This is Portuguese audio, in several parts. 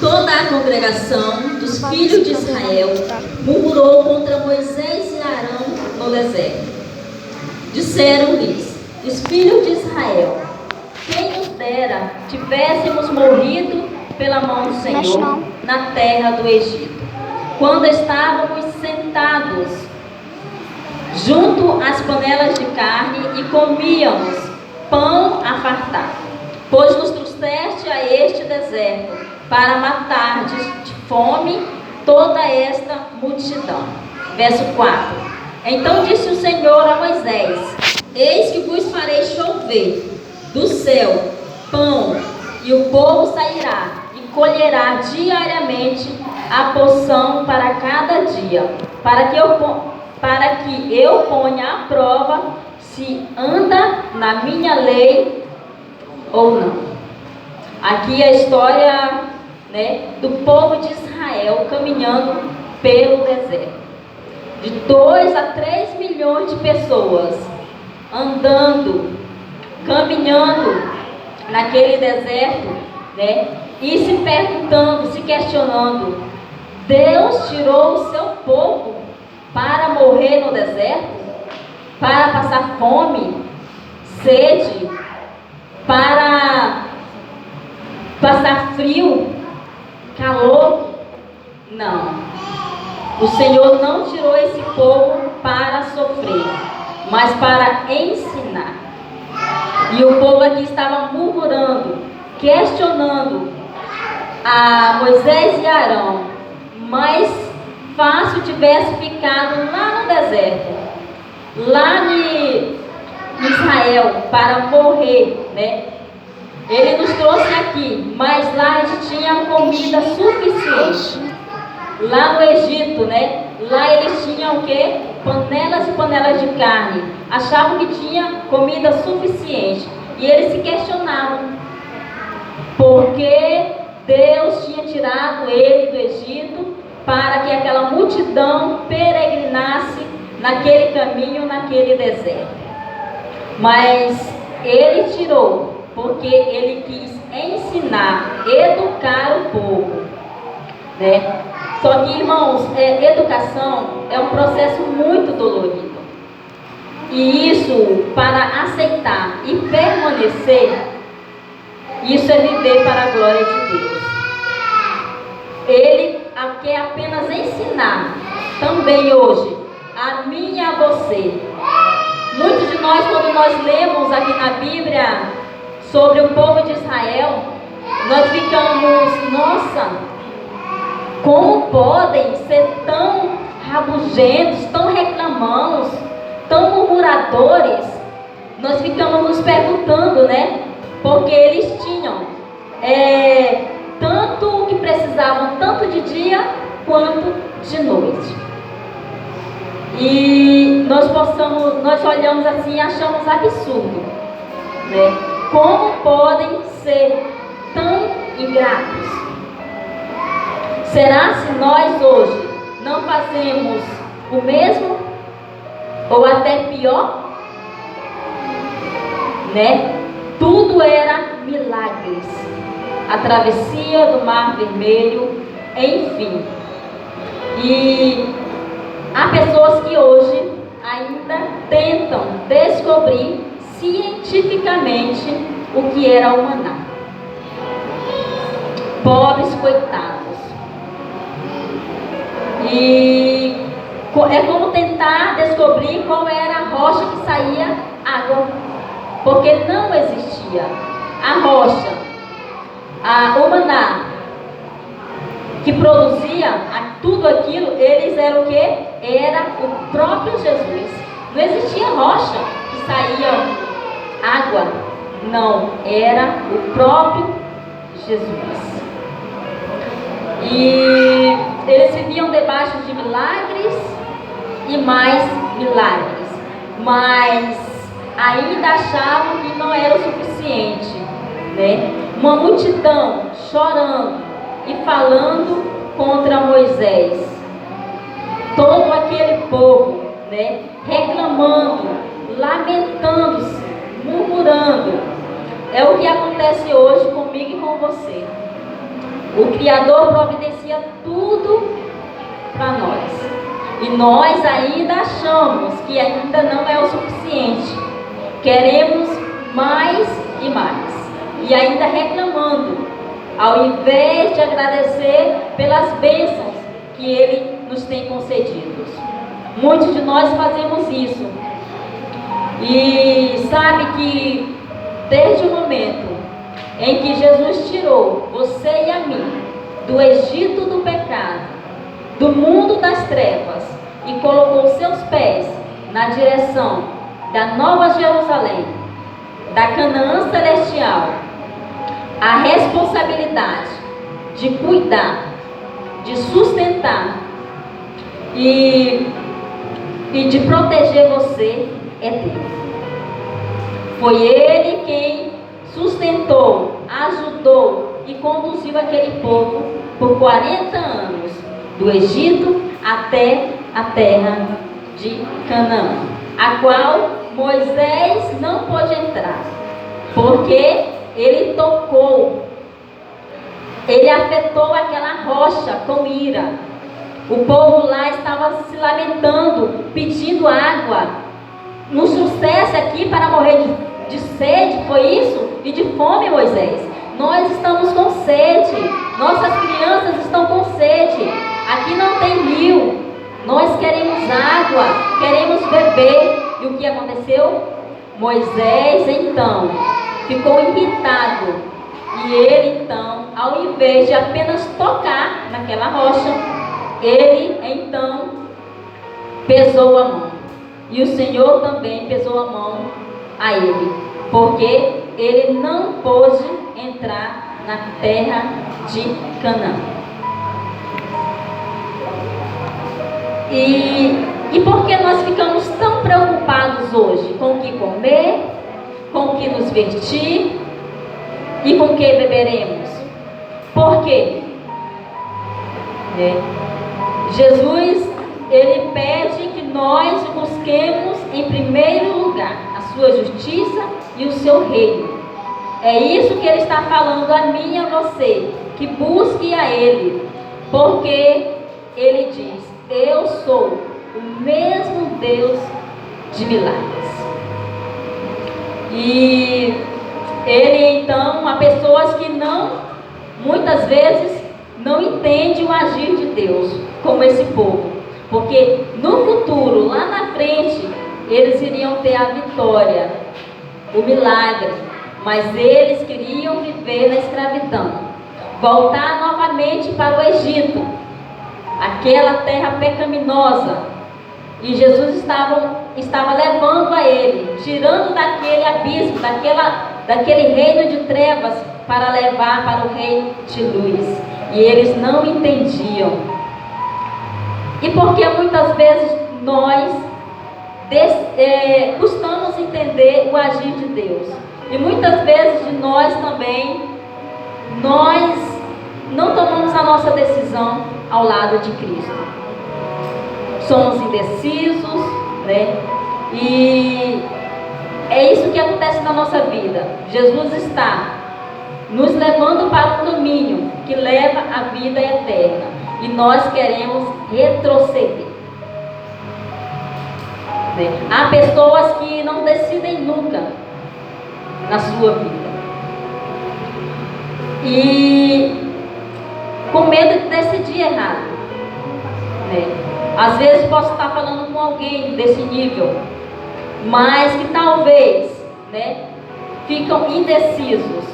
Toda a congregação dos filhos de Israel murmurou contra Moisés e Arão no deserto. Disseram-lhes os filhos de Israel: quem nos dera tivéssemos morrido pela mão do Senhor na terra do Egito, quando estávamos sentados junto às panelas de carne e comíamos pão a fartar, pois nos trouxeste a este deserto para matar de fome toda esta multidão. Verso 4. Então disse o Senhor a Moisés: eis que vos farei chover do céu pão, e o povo sairá e colherá diariamente a porção para cada dia, para que eu ponha à prova se anda na minha lei ou não. Aqui é a história, do povo de Israel caminhando pelo deserto. De 2 a 3 milhões de pessoas andando, caminhando naquele deserto, e se perguntando, se questionando: Deus tirou o seu povo para morrer no deserto? Para passar fome, sede, para passar frio, calor? Não. O Senhor não tirou esse povo para sofrer, mas para ensinar. E o povo aqui estava murmurando, questionando a Moisés e Arão. Mais fácil tivesse ficado lá no deserto, lá em Israel, para morrer, Ele nos trouxe aqui, mas lá a gente tinha comida suficiente. Lá no Egito, lá eles tinham o quê? Panelas e panelas de carne. Achavam que tinha comida suficiente. E eles se questionavam porque Deus tinha tirado ele do Egito para que aquela multidão peregrinasse naquele caminho, naquele deserto. Mas ele tirou porque ele quis ensinar, educar o povo, Só que, irmãos, educação é um processo muito dolorido. E isso, para aceitar e permanecer, isso é viver para a glória de Deus. Ele quer apenas ensinar também hoje, a mim e a você. Muitos de nós, quando nós lemos aqui na Bíblia sobre o povo de Israel, nós ficamos: nossa, como podem ser tão rabugentos, tão reclamões, tão murmuradores? Nós ficamos nos perguntando, porque eles tinham tanto que precisavam, tanto de dia quanto de noite. E nós olhamos assim e achamos absurdo, Como podem ser tão ingratos? Será se nós hoje não fazemos o mesmo? Ou até pior? Tudo era milagres. A travessia do Mar Vermelho, enfim. E há pessoas que hoje ainda tentam descobrir cientificamente o que era o maná. Pobres coitados. E é como tentar descobrir qual era a rocha que saía água, porque não existia a rocha, o maná que produzia tudo aquilo. Eles eram o quê? Era o próprio Jesus. Não existia rocha que saía água, não, era o próprio Jesus. E eles viviam debaixo de milagres e mais milagres, mas ainda achavam que não era o suficiente, Uma multidão chorando e falando contra Moisés. Todo aquele povo, reclamando, lamentando-se, murmurando. É o que acontece hoje comigo e com você. O Criador providencia tudo para nós. E nós ainda achamos que ainda não é o suficiente. Queremos mais e mais. E ainda reclamando, ao invés de agradecer pelas bênçãos que Ele nos tem concedido. Muitos de nós fazemos isso. E sabe que desde o momento em que Jesus tirou você e a mim do Egito do pecado, do mundo das trevas, e colocou seus pés na direção da Nova Jerusalém, da Canaã celestial, a responsabilidade de cuidar, de sustentar e de proteger você é dele. Foi Ele quem sustentou, ajudou e conduziu aquele povo por 40 anos, do Egito até a terra de Canaã, a qual Moisés não pôde entrar, porque ele tocou, ele afetou aquela rocha com ira. O povo lá estava se lamentando, pedindo água. Nos trouxesse aqui para morrer de sede, foi isso? E de fome, Moisés. Nós estamos com sede, nossas crianças estão com sede. Aqui não tem rio, nós queremos água, queremos beber. E o que aconteceu? Moisés então ficou irritado, e ele então, ao invés de apenas tocar naquela rocha, ele então pesou a mão, e o Senhor também pesou a mão a ele, porque ele não pôde entrar na terra de Canaã. E por que nós ficamos tão preocupados hoje com o que comer, com o que nos vestir e com o que beberemos? Por quê? Jesus, Ele pede que nós busquemos em primeiro lugar a sua justiça e o seu reino. É isso que Ele está falando a mim e a você, que busque a Ele, porque Ele diz: eu sou o mesmo Deus de milagres. E Ele então, há pessoas que muitas vezes não entendem o agir de Deus, como esse povo, porque no futuro, lá na frente, eles iriam ter a vitória, o milagre, mas eles queriam viver na escravidão, voltar novamente para o Egito, aquela terra pecaminosa. E Jesus estava levando a ele, tirando daquele abismo, daquele reino de trevas, para levar para o reino de luz. E eles não entendiam. E porque muitas vezes nós costumamos entender o agir de Deus. E muitas vezes de nós também, nós não tomamos a nossa decisão ao lado de Cristo. Somos indecisos, né? E é isso que acontece na nossa vida. Jesus está nos levando para um caminho que leva à vida eterna, e nós queremos retroceder, né? Há pessoas que não decidem nunca na sua vida, e com medo de decidir errado, né? Às vezes posso estar falando com alguém desse nível, mas que talvez, né, ficam indecisos.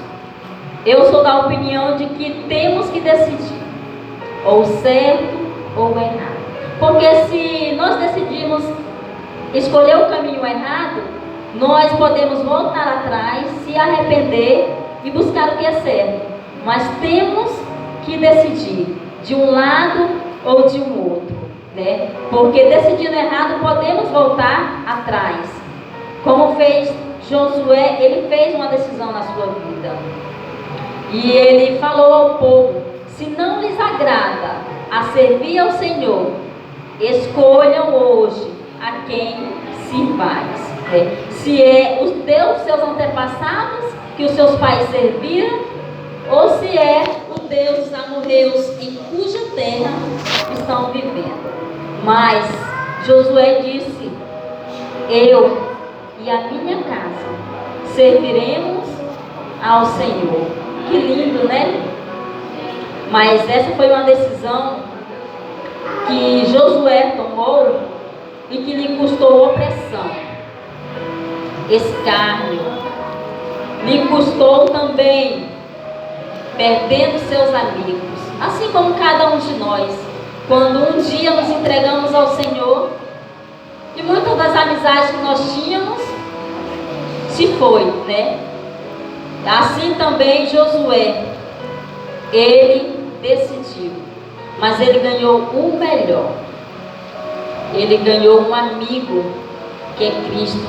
Eu sou da opinião de que temos que decidir, ou certo ou errado. Porque se nós decidimos escolher o caminho errado, nós podemos voltar atrás, se arrepender e buscar o que é certo. Mas temos que decidir de um lado ou de um outro, né? Porque decidindo errado podemos voltar atrás. Como fez Josué, ele fez uma decisão na sua vida. E ele falou ao povo: se não lhes agrada a servir ao Senhor, escolham hoje a quem sirvais. Se é os Deus seus antepassados que os seus pais serviram, ou se é o Deus dos amorreus Josué disse: eu e a minha casa serviremos ao Senhor. Que lindo, né? Mas essa foi uma decisão que Josué tomou e que lhe custou opressão, escárnio. Lhe custou também perdendo seus amigos, assim como cada um de nós, quando um dia nos entregamos ao Senhor, e muitas das amizades que nós tínhamos se foi, né? Assim também Josué, ele decidiu, mas ele ganhou o melhor. Ele ganhou um amigo, que é Cristo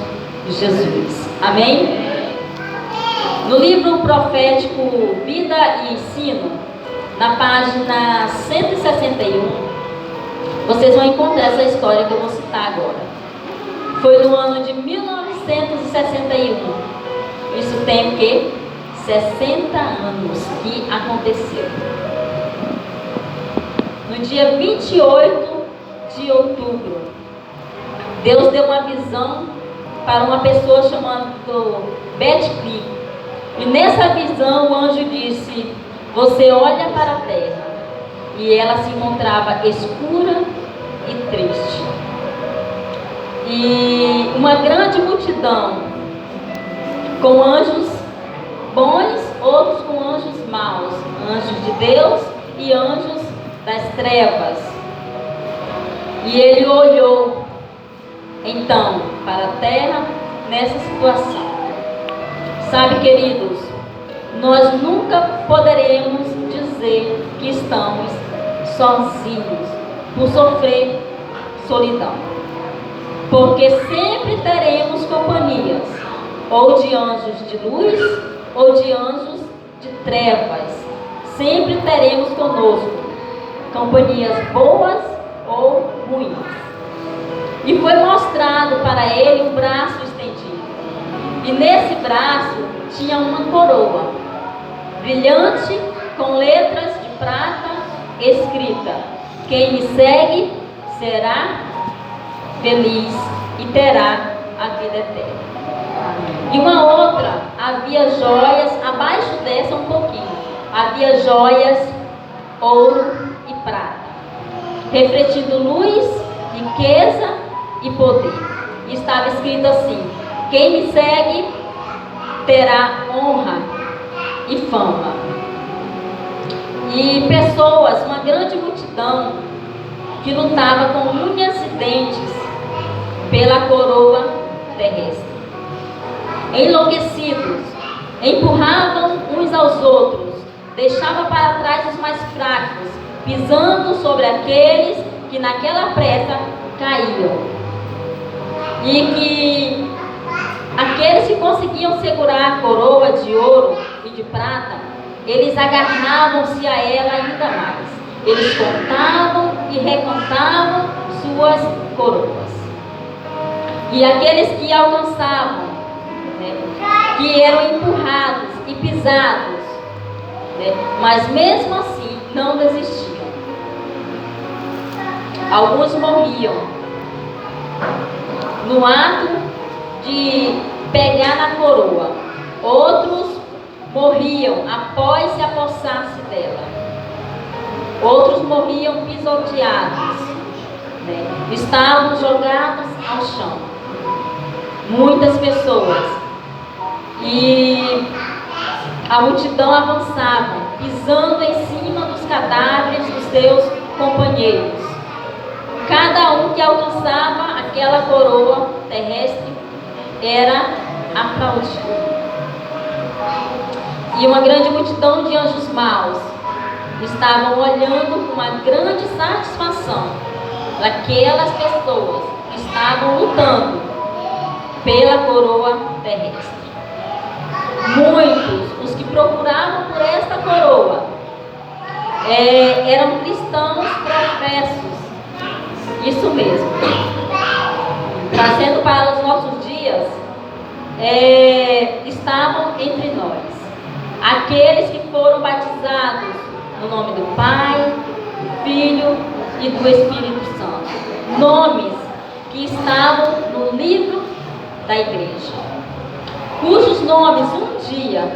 Jesus. Amém? No livro profético Vida e Ensino, na página 161, vocês vão encontrar essa história que eu vou citar agora. Foi no ano de 1961. Isso tem o quê? 60 anos que aconteceu. No dia 28 de outubro, Deus deu uma visão para uma pessoa chamada Betty Lee. E nessa visão o anjo disse: você olha para a terra, e ela se encontrava escura e triste. E uma grande multidão, com anjos bons, outros com anjos maus, anjos de Deus e anjos das trevas. E ele olhou então para a terra nessa situação. Sabe, queridos, nós nunca poderemos dizer que estamos sozinhos por sofrer solidão, porque sempre teremos companhias, ou de anjos de luz ou de anjos de trevas. Sempre teremos conosco companhias boas ou ruins. E foi mostrado para ele um braço estendido, e nesse braço tinha uma coroa brilhante com letras de prata escrita: quem me segue será feliz e terá a vida eterna. E uma outra, havia joias, abaixo dessa um pouquinho, havia joias, ouro e prata, refletindo luz, riqueza e poder. E estava escrito assim: quem me segue terá honra e fama. E pessoas, uma grande multidão, que lutava com unhas e dentes pela coroa terrestre. Enlouquecidos, empurravam uns aos outros, deixavam para trás os mais fracos, pisando sobre aqueles que naquela pressa caíam. E que aqueles que conseguiam segurar a coroa de ouro e de prata, eles agarravam-se a ela ainda mais. Eles contavam e recontavam suas coroas. E aqueles que alcançavam, que eram empurrados e pisados, mas mesmo assim não desistiam. Alguns morriam no ato de pegar na coroa, outros morriam após se apossar-se dela, outros morriam pisoteados, estavam jogados ao chão. Muitas pessoas. E a multidão avançava, pisando em cima dos cadáveres dos seus companheiros. Cada um que alcançava aquela coroa terrestre era aplaudido. E uma grande multidão de anjos maus estavam olhando com uma grande satisfação daquelas pessoas que estavam lutando pela coroa terrestre. Muitos, os que procuravam por esta coroa, eram cristãos professos. Isso mesmo. Trazendo para os nossos dias, estavam entre nós aqueles que foram batizados no nome do Pai, do Filho e do Espírito Santo. Nomes que estavam no livro da igreja, cujos nomes um dia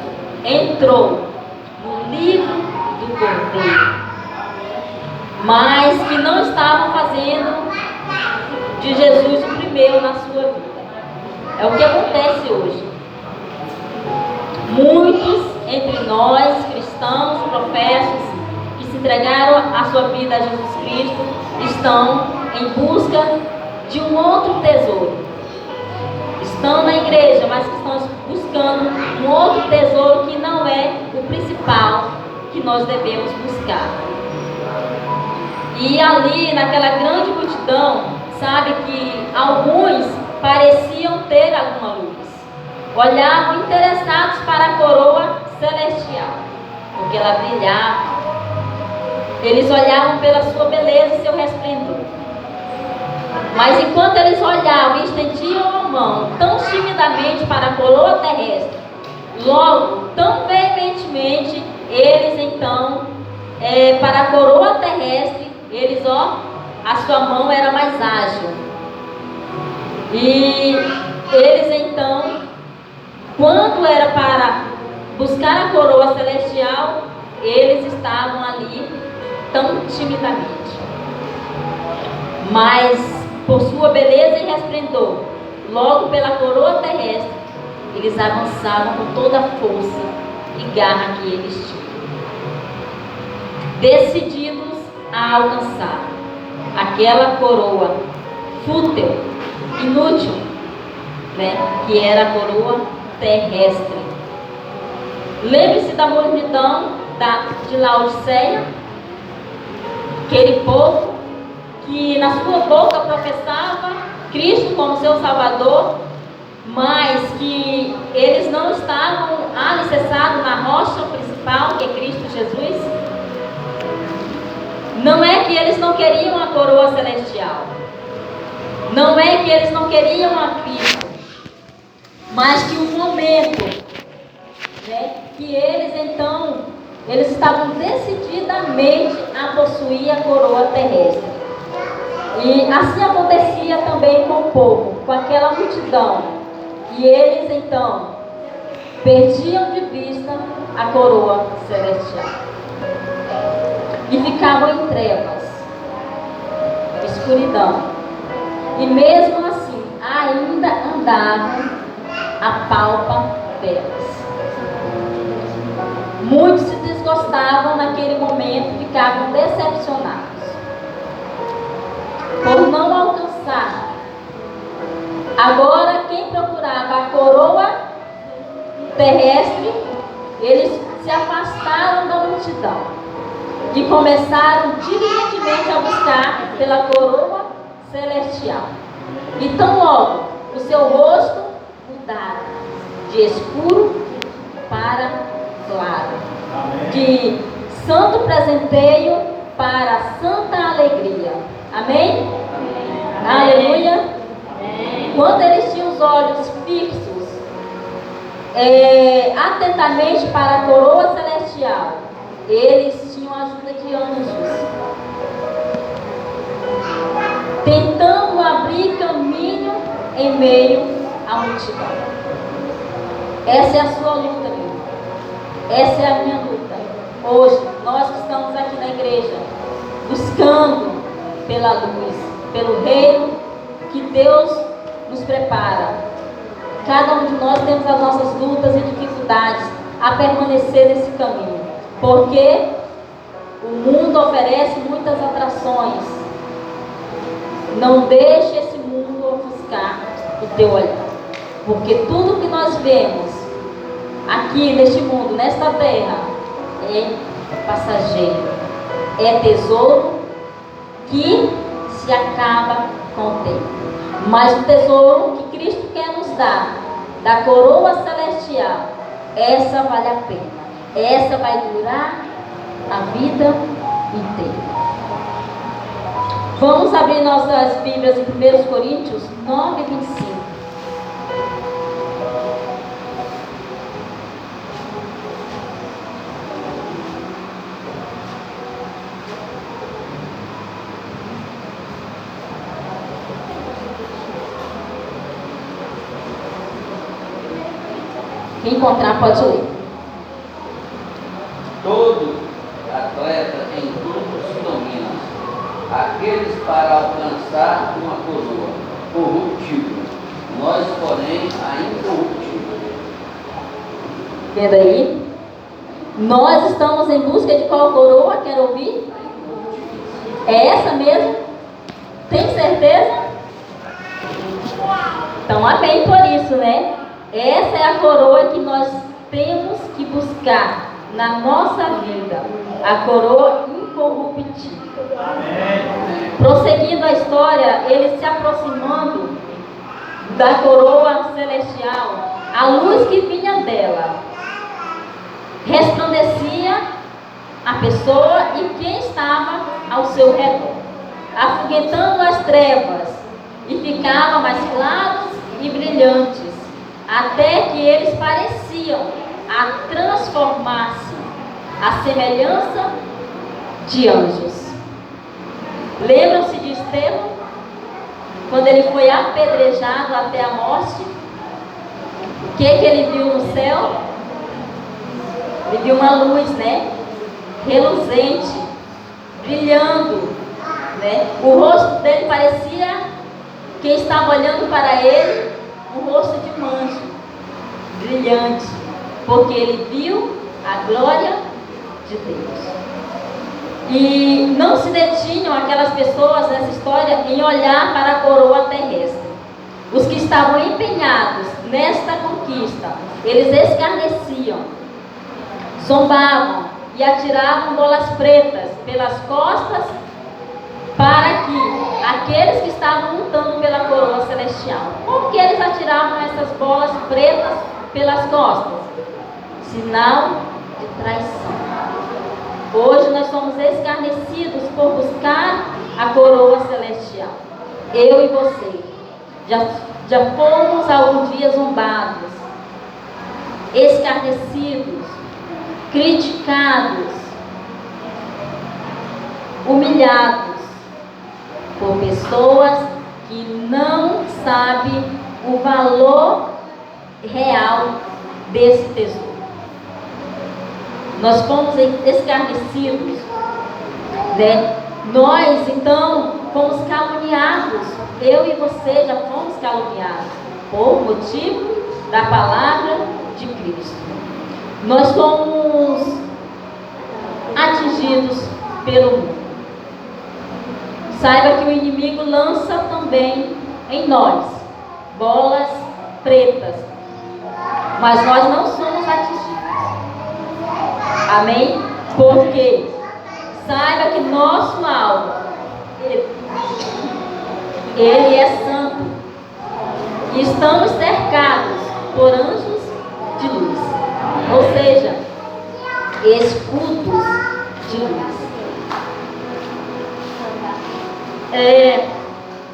entrou no livro do Cordeiro, mas que não estavam fazendo de Jesus o primeiro na sua vida. É o que acontece hoje. Muitos entre nós, cristãos, professos, que se entregaram a sua vida a Jesus Cristo, estão em busca de um outro tesouro. Estão na igreja, mas que estão buscando um outro tesouro que não é o principal que nós devemos buscar. E ali, naquela grande multidão, sabe que alguns pareciam ter alguma luz. Olhavam interessados para a coroa celestial, porque ela brilhava. Eles olhavam pela sua beleza e seu resplendor. Mas enquanto eles olhavam e estendiam a mão tão timidamente para a coroa terrestre, logo, tão veementemente, eles então, para a coroa terrestre, a sua mão era mais ágil. E eles então, quando era para buscar a coroa celestial, eles estavam ali tão timidamente. Mas, por sua beleza e resplendor, logo pela coroa terrestre, eles avançavam com toda a força e garra que eles tinham, decididos a alcançar aquela coroa fútil, inútil, que era a coroa terrestre. Lembre-se da multidão de Laodiceia, aquele povo que na sua boca professava Cristo como seu Salvador, mas que eles não estavam alicerçados na rocha principal, que é Cristo Jesus. Não é que eles não queriam a coroa celestial, não é que eles não queriam a Cristo, mas que o momento, que eles estavam decididamente a possuir a coroa terrestre. E assim acontecia também com o povo, com aquela multidão. E eles então perdiam de vista a coroa celestial e ficavam em trevas, escuridão. E mesmo assim, ainda andavam a palpa delas. Muitos se desgostavam naquele momento, ficavam decepcionados por não alcançar. Agora, quem procurava a coroa terrestre, eles se afastaram da multidão e começaram diligentemente a buscar pela coroa celestial. E tão logo o seu rosto mudara de escuro para claro, de santo presenteio para santa alegria. Amém? Amém. Aleluia. Amém. Quando eles tinham os olhos fixos atentamente para a coroa celestial, eles tinham a ajuda de anjos, tentando abrir caminho em meio à multidão. Essa é a sua luta, meu irmão. Essa é a minha luta. Hoje, nós que estamos aqui na igreja, buscando pela luz, pelo reino que Deus nos prepara. Cada um de nós temos as nossas lutas e dificuldades a permanecer nesse caminho, porque o mundo oferece muitas atrações. Não deixe esse mundo ofuscar o teu olhar, porque tudo que nós vemos aqui neste mundo, nesta terra, é passageiro, é tesouro que se acaba com o tempo. Mas o tesouro que Cristo quer nos dar, da coroa celestial, essa vale a pena. Essa vai durar a vida inteira. Vamos abrir nossas Bíblias em 1 Coríntios 9, 25. Quem encontrar pode ler. Todo atleta em tudo se domina, aqueles para alcançar uma coroa corruptível, nós, porém, a incorruptível. Vendo aí? Nós estamos em busca de qual coroa? Quer ouvir? É essa mesmo? Tem certeza? Então, amém por isso, né? Essa é a coroa que nós temos que buscar na nossa vida. A coroa incorruptível. Prosseguindo a história, ele se aproximando da coroa celestial, a luz que vinha dela resplandecia a pessoa e quem estava ao seu redor, afoguetando as trevas, e ficavam mais claros e brilhantes, até que eles pareciam a transformar-se à semelhança de anjos. Lembram-se de Estevão? Quando ele foi apedrejado até a morte, o que ele viu no céu? Ele viu uma luz, né? Reluzente, brilhando, né? O rosto dele parecia, quem estava olhando para ele, o rosto de um anjo, brilhante, porque ele viu a glória de Deus. E não se detinham aquelas pessoas nessa história em olhar para a coroa terrestre. Os que estavam empenhados nesta conquista, eles escarneciam, zombavam e atiravam bolas pretas pelas costas para que aqueles que estavam lutando pela coroa celestial. Por que eles atiravam essas bolas pretas pelas costas? Sinal de traição. Hoje nós somos escarnecidos por buscar a coroa celestial. Eu e você já fomos algum dia zombados, escarnecidos, criticados, humilhados por pessoas que não sabem o valor real desse tesouro. Nós fomos escarnecidos, né? Nós então fomos caluniados. Eu e você já fomos caluniados por motivo da palavra de Cristo. Nós fomos atingidos pelo mundo. Saiba que o inimigo lança também em nós bolas pretas, mas nós não somos atingidos. Amém? Porque saiba que nosso alvo, ele é santo, e estamos cercados por anjos de luz, ou seja, escudos de luz.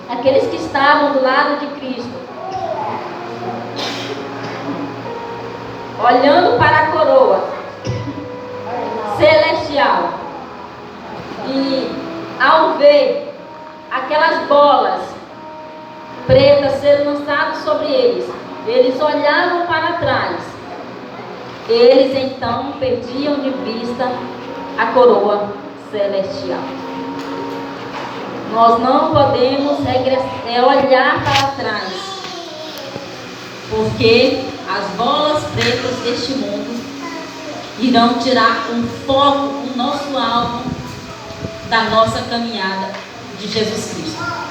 Aqueles que estavam do lado de Cristo, olhando para a coroa celestial, e ao ver aquelas bolas pretas sendo lançadas sobre eles, eles olhavam para trás. Eles então perdiam de vista a coroa celestial. Nós não podemos olhar para trás, porque as bolas pretas deste mundo irão tirar o foco, o nosso alvo da nossa caminhada de Jesus Cristo.